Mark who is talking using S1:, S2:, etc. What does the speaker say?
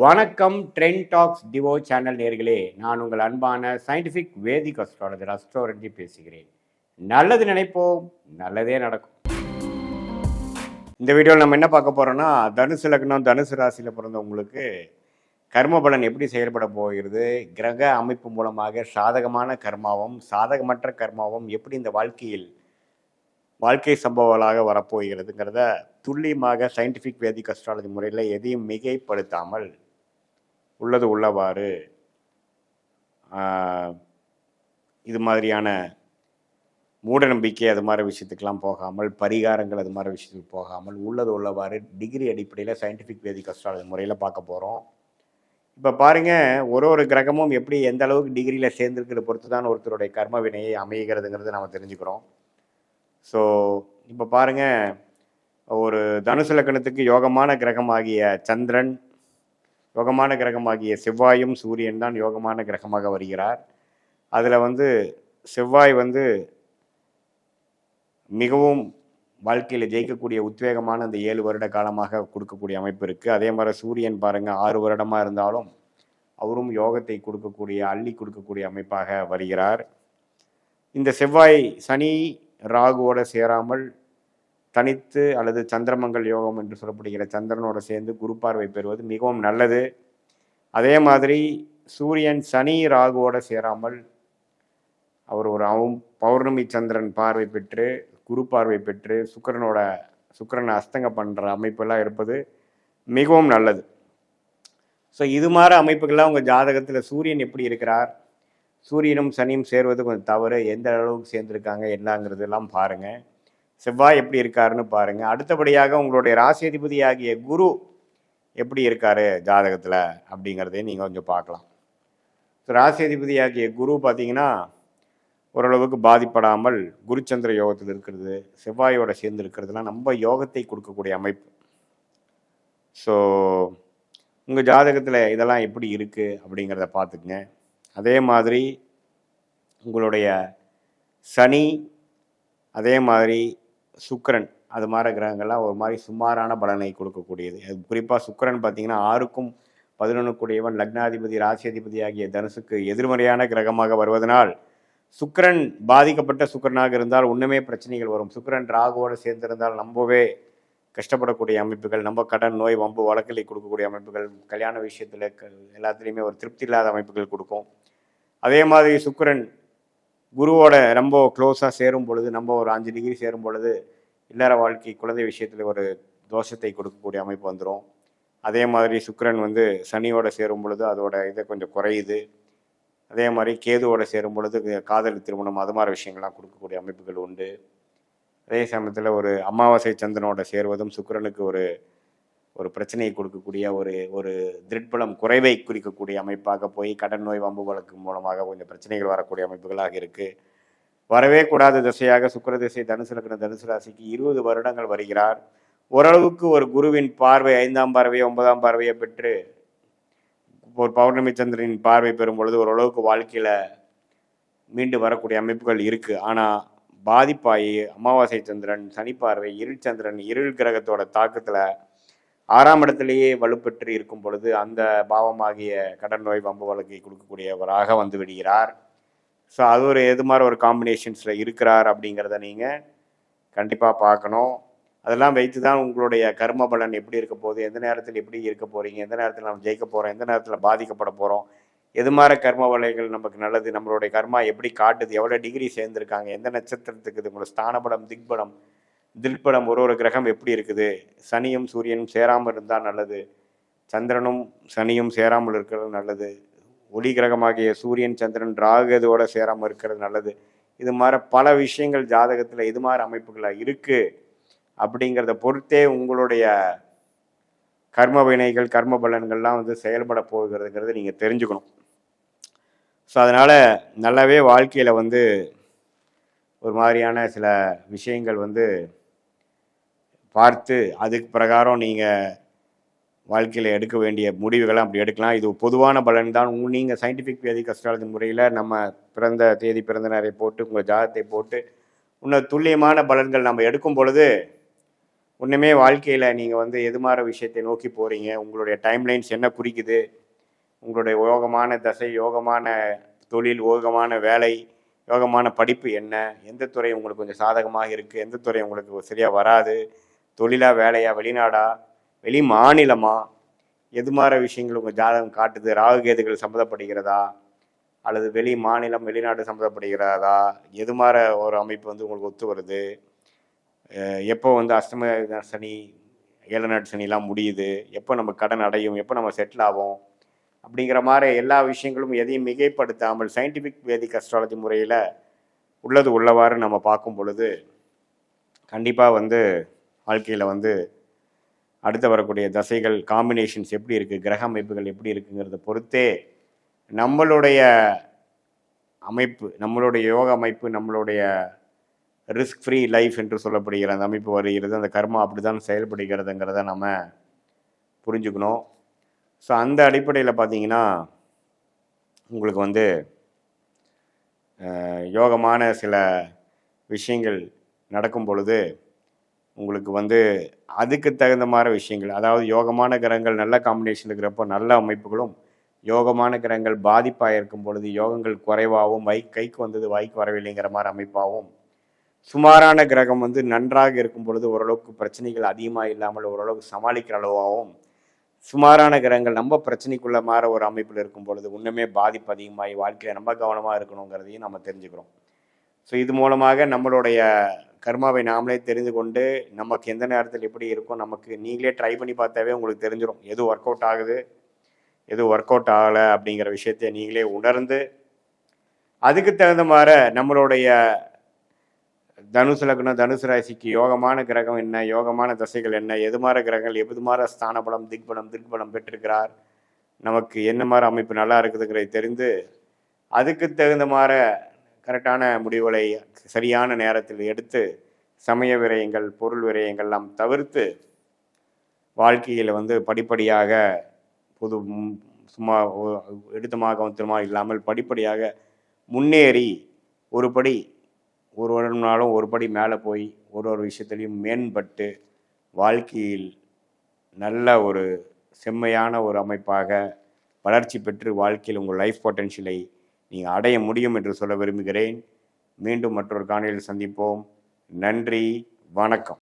S1: வணக்கம். Trend tax Divo channel நேர்களே, நான் உங்கள் அன்பான சயின்டிஃபிக் வேதிக் அஸ்ட்ராலஜர் அஸ்ட்ரோரஞ்சி பேசுகிறேன். நல்லது நினைப்போம், நல்லதே நடக்கும். இந்த வீடியோவில் நம்ம என்ன பார்க்க போகிறோம்னா, தனுசு லக்னம் தனுசு ராசியில் பிறந்தவங்களுக்கு கர்ம பலன் எப்படி செயல்பட போகிறது, கிரக அமைப்பு மூலமாக சாதகமான கர்மாவும் சாதகமற்ற கர்மாவும் எப்படி இந்த வாழ்க்கை சம்பவங்களாக வரப்போகிறதுங்கிறத துல்லியமாக சயின்டிஃபிக் வேதிக் அஸ்ட்ராலஜி முறையில் எதையும் மிகைப்படுத்தாமல் உள்ளது உள்ளவாறு இது மாதிரியான மூட நம்பிக்கை அது மாதிரி விஷயத்துக்கெல்லாம் போகாமல், பரிகாரங்கள் அது மாதிரி விஷயத்துக்கு போகாமல், உள்ளது உள்ளவாறு டிகிரி அடிப்படையில் சயின்டிஃபிக் வேதிக் அஸ்ட்ராலஜி முறையில் பார்க்க போகிறோம். இப்போ பாருங்கள், ஒரு கிரகமும் எப்படி எந்த அளவுக்கு டிகிரியில் சேர்ந்துருக்கிறத பொறுத்து தான் ஒருத்தருடைய கர்ம வினையை அமைகிறதுங்கிறத நம்ம தெரிஞ்சுக்கிறோம். ஸோ இப்போ பாருங்கள், ஒரு தனுசு லக்னத்துக்கு யோகமான கிரகமாகிய சந்திரன், யோகமான கிரகமாகிய செவ்வாயும் சூரியன் தான் யோகமான கிரகமாக வருகிறார். அதில் செவ்வாய் மிகவும் வாழ்க்கையில் ஜெயிக்கக்கூடிய உத்வேகமான அந்த 7 வருட காலமாக கொடுக்கக்கூடிய அமைப்பு இருக்குது. அதே மாதிரி சூரியன் பாருங்கள், 6 வருடமாக இருந்தாலும் அவரும் யோகத்தை கொடுக்கக்கூடிய, அள்ளி கொடுக்கக்கூடிய அமைப்பாக வருகிறார். இந்த செவ்வாய் சனி ராகுவோட சேராமல் தனித்து அல்லது சந்திரமங்கல் யோகம் என்று சொல்லப்படுகிற சந்திரனோட சேர்ந்து குரு பார்வை பெறுவது மிகவும் நல்லது. அதே மாதிரி சூரியன் சனி ராகுவோட சேராமல் அவர் ஒரு பௌர்ணமி சந்திரன் பார்வை பெற்று குரு பார்வை பெற்று சுக்கிரனை அஸ்தங்க பண்ணுற அமைப்பெல்லாம் இருப்பது மிகவும் நல்லது. ஸோ இது மாதிரி அமைப்புகள்லாம் உங்கள் ஜாதகத்தில் சூரியன் எப்படி இருக்கிறார், சூரியனும் சனியும் சேர்வது கொஞ்சம் தவறு, எந்த அளவுக்கு சேர்ந்துருக்காங்க என்னங்கிறதெல்லாம் பாருங்கள். செவ்வாய் எப்படி இருக்காருன்னு பாருங்கள். அடுத்தபடியாக உங்களுடைய ராசி அதிபதி ஆகிய குரு எப்படி இருக்காரு ஜாதகத்தில் அப்படிங்கிறதையும் நீங்கள் கொஞ்சம் பார்க்கலாம். ஸோ ராசி அதிபதி ஆகிய குரு பார்த்தீங்கன்னா ஓரளவுக்கு பாதிப்படாமல் குருச்சந்திர யோகத்தில் இருக்கிறது, செவ்வாயோட சேர்ந்து இருக்கிறதுலாம் நம்ம யோகத்தை கொடுக்கக்கூடிய அமைப்பு. ஸோ உங்கள் ஜாதகத்தில் இதெல்லாம் எப்படி இருக்குது அப்படிங்கிறத பார்த்துக்குங்க. அதே மாதிரி உங்களுடைய சனி, அதே மாதிரி சுக்கிரன், அது மாதிரி கிரகங்கள்லாம் ஒரு மாதிரி சுமாரான பலனை கொடுக்கக்கூடியது. குறிப்பாக சுக்கிரன் பார்த்தீங்கன்னா 6க்கும் 11 கூடியவன், லக்னாதிபதி ராசி அதிபதி ஆகிய தனுசுக்கு எதிர்மறையான கிரகமாக வருவதனால் சுக்கிரன் பாதிக்கப்பட்ட சுக்கிரனாக இருந்தால் ஒன்றுமே பிரச்சனைகள் வரும். சுக்கிரன் ராகுவோடு சேர்ந்திருந்தால் ரொம்பவே கஷ்டப்படக்கூடிய அமைப்புகள், நம்ம கடன் நோய் வம்பு வழக்கில் கொடுக்கக்கூடிய அமைப்புகள், கல்யாண விஷயத்தில் எல்லாத்துலேயுமே ஒரு திருப்தி இல்லாத அமைப்புகள் கொடுக்கும். அதே மாதிரி சுக்கிரன் குருவோட ரொம்ப க்ளோஸாக சேரும் பொழுது, நம்ம ஒரு 5 டிகிரி சேரும் பொழுது இல்லற வாழ்க்கை குழந்தை விஷயத்தில் ஒரு தோஷத்தை கொடுக்கக்கூடிய அமைப்பு வந்துடும். அதே மாதிரி சுக்கிரன் சனியோட சேரும் பொழுது அதோட இதை கொஞ்சம் குறையுது. அதே மாதிரி கேதுவோட சேரும் பொழுது காதல் திருமணம் அது மாதிரி விஷயங்கள்லாம் கொடுக்கக்கூடிய அமைப்புகள் உண்டு. அதே சமயத்தில் ஒரு அமாவாசை சந்திரனோட சேருவதும் சுக்கிரனுக்கு ஒரு பிரச்சனையை கொடுக்கக்கூடிய ஒரு திருட்பலம் குறைவை குறிக்கக்கூடிய அமைப்பாக போய் கடன் நோய் வம்பு வழக்கு மூலமாக கொஞ்சம் பிரச்சனைகள் வரக்கூடிய அமைப்புகளாக இருக்குது. வரவே கூடாத திசையாக சுக்கிர திசை தனுசு லக்ன தனுசு ராசிக்கு 20 வருடங்கள் வருகிறார். ஓரளவுக்கு ஒரு குருவின் பார்வை 5ஆம் பார்வையை 9ஆம் பார்வையை பெற்று ஒரு பௌர்ணமி சந்திரனின் பார்வை பெறும் பொழுது ஓரளவுக்கு வாழ்க்கையில் மீண்டு வரக்கூடிய அமைப்புகள் இருக்குது. ஆனால் பாதிப்பாகி அமாவாசை சந்திரன், சனி பார்வை, இருள் சந்திரன், இருள் கிரகத்தோட தாக்கத்தில் 6ஆம் இடத்திலேயே வலுப்பெற்று இருக்கும் பொழுது அந்த பாவமாகிய கடன் நோய் வம்பு வழக்கை கொடுக்கக்கூடியவராக விடுகிறார். ஸோ அது எது மாதிரி ஒரு காம்பினேஷன்ஸில் இருக்கிறார் அப்படிங்கிறத நீங்கள் கண்டிப்பாக பார்க்கணும். அதெல்லாம் வைத்து தான் உங்களுடைய கர்ம பலன் எப்படி இருக்க போகுது, எந்த நேரத்தில் எப்படி இருக்க போகிறீங்க, எந்த நேரத்தில் நம்ம ஜெயிக்க போகிறோம், எந்த நேரத்தில் பாதிக்கப்பட போகிறோம், எது மாதிரி கர்ம வலைகள் நமக்கு நல்லது, நம்மளுடைய கர்மா எப்படி காட்டுது, எவ்வளோ டிகிரி சேர்ந்துருக்காங்க, எந்த நட்சத்திரத்துக்கு உங்களோட ஸ்தானபலம், தில்படம் ஒரு கிரகம் எப்படி இருக்குது, சனியும் சூரியனும் சேராமல் இருந்தால் நல்லது, சந்திரனும் சனியும் சேராமல் இருக்கிறது நல்லது, ஒளி கிரகமாகிய சூரியன் சந்திரன் ராகுவோட சேராமல் இருக்கிறது நல்லது. இது மாதிரி பல விஷயங்கள் ஜாதகத்தில் இது மாதிரி அமைப்புகளாக இருக்குது. அப்படிங்கிறத பொறுத்தே உங்களுடைய கர்ம வினைகள் கர்ம பலன்கள்லாம் செயல்பட போகிறதுங்கிறத நீங்கள் தெரிஞ்சுக்கணும். ஸோ அதனால் நல்லாவே வாழ்க்கையில் ஒரு மாதிரியான சில விஷயங்கள் பார்த்து அதுக்கு பிரகாரம் நீங்கள் வாழ்க்கையில் எடுக்க வேண்டிய முடிவுகளை அப்படி எடுக்கலாம். இது பொதுவான பலன் தான். நீங்கள் சயின்டிஃபிக் வேதிக் அஸ்ட்ராலஜி முறையில் நம்ம பிறந்த தேதி பிறந்த நேரை போட்டு உங்கள் ஜாதகத்தை போட்டு இன்னும் துல்லியமான பலன்கள் நம்ம எடுக்கும் பொழுது ஒன்றுமே வாழ்க்கையில் நீங்கள் வந்து எது மாதிரி விஷயத்தை நோக்கி போகிறீங்க, உங்களுடைய டைம்லைன்ஸ் என்ன குறிக்குது, உங்களுடைய யோகமான தசை, யோகமான தொழில், யோகமான வேலை, யோகமான படிப்பு என்ன, எந்த துறை உங்களுக்கு கொஞ்சம் சாதகமாக இருக்குது, எந்த துறை உங்களுக்கு சரியாக வராது, தொழிலா, வேலையா, வெளிநாடா, வெளி மாநிலமா, எது மாதிரி விஷயங்கள் உங்கள் ஜாதகம் காட்டுது, ராகுகேதுகள் சம்மந்தப்படுகிறதா, அல்லது வெளி மாநிலம் வெளிநாடு சம்மந்தப்படுகிறதா, எது மாதிரி ஒரு அமைப்பு வந்து உங்களுக்கு ஒத்து வருது, எப்போ வந்து அஷ்டம சனி, ஏழநாட்டு சனிலாம் முடியுது, எப்போ நம்ம கடன் அடையும், எப்போ நம்ம செட்டில் ஆகும், அப்படிங்கிற மாதிரி எல்லா விஷயங்களும் எதையும் மிகைப்படுத்தாமல் சயின்டிஃபிக் வேதிக் அஸ்ட்ராலஜி முறையில் உள்ளது உள்ளவாறு நம்ம பார்க்கும் பொழுது கண்டிப்பாக வந்து வாழ்க்கையில் வந்து அடுத்து வரக்கூடிய தசைகள் காம்பினேஷன்ஸ் எப்படி இருக்குது, கிரக அமைப்புகள் எப்படி இருக்குங்கிறத பொறுத்தே நம்மளுடைய அமைப்பு, நம்மளுடைய யோக அமைப்பு, நம்மளுடைய ரிஸ்க் ஃப்ரீ லைஃப் என்று சொல்லப்படுகிற அந்த அமைப்பு வருகிறது. அந்த கர்மா அப்படி தான் செயல்படுகிறதுங்கிறத நம்ம புரிஞ்சுக்கணும். ஸோ அந்த அடிப்படையில் பார்த்தீங்கன்னா உங்களுக்கு வந்து யோகமான சில விஷயங்கள் நடக்கும் பொழுது உங்களுக்கு வந்து அதுக்கு தகுந்த மாதிரி விஷயங்கள், அதாவது யோகமான கிரகங்கள் நல்ல காம்பினேஷன் இருக்கிறப்போ நல்ல அமைப்புகளும், யோகமான கிரகங்கள் பாதிப்பாக இருக்கும் பொழுது யோகங்கள் குறைவாகவும் கைக்கு வந்தது வாய்க்கு வரவில்லைங்கிற மாதிரி அமைப்பாகவும், சுமாரான கிரகம் வந்து நன்றாக இருக்கும் பொழுது ஓரளவுக்கு பிரச்சனைகள் அதிகமாக இல்லாமல் ஓரளவுக்கு சமாளிக்கிற அளவாகவும், சுமாரான கிரகங்கள் நம்ம பிரச்சனைக்குள்ள மாற ஒரு அமைப்பில் இருக்கும் பொழுது இன்னுமே பாதிப்பு அதிகமாகி வாழ்க்கையில் ரொம்ப கவனமாக இருக்கணுங்கிறதையும் நம்ம தெரிஞ்சுக்கிறோம். ஸோ இது மூலமாக நம்மளுடைய கர்மாவை நாமளே தெரிந்து கொண்டு நமக்கு எந்த நேரத்தில் எப்படி இருக்கும், நமக்கு நீங்களே ட்ரை பண்ணி பார்த்தாவே உங்களுக்கு தெரிஞ்சிடும் எது ஒர்க் அவுட் ஆகுது, எது ஒர்க் அவுட் ஆகலை அப்படிங்கிற விஷயத்தை நீங்களே உணர்ந்து அதுக்கு தகுந்த மாதிரி நம்மளுடைய தனுசு லக்னம், தனுசு ராசிக்கு யோகமான கிரகம் என்ன, யோகமான தசைகள் என்ன, எது மாதிரி கிரகங்கள் எது மாதிரி ஸ்தான பலம், திக்பலம் பெற்றிருக்கிறார், நமக்கு என்ன மாதிரி அமைப்பு நல்லா இருக்குதுங்கிறதை தெரிந்து அதுக்கு தகுந்த மாதிரி கரெக்டான முடிவுகளை சரியான நேரத்தில் எடுத்து சமய விரயங்கள், பொருள் விரயங்கள்லாம் தவிர்த்து வாழ்க்கையில் வந்து படிப்படியாக புது சும்மா எடுத்தமாக இல்லாமல் படிப்படியாக முன்னேறி ஒரு படி ஒரு நாளும் ஒரு படி மேலே போய் ஒரு விஷயத்துலையும் மேம்பட்டு வாழ்க்கையில் நல்ல ஒரு செம்மையான ஒரு அமைப்பாக வளர்ச்சி பெற்று வாழ்க்கையில் உங்கள் லைஃப் பொட்டென்ஷியலை நீங்கள் அடைய முடியும் என்று சொல்ல விரும்புகிறேன். மீண்டும் மற்றொரு காணொளியில் சந்திப்போம். நன்றி, வணக்கம்.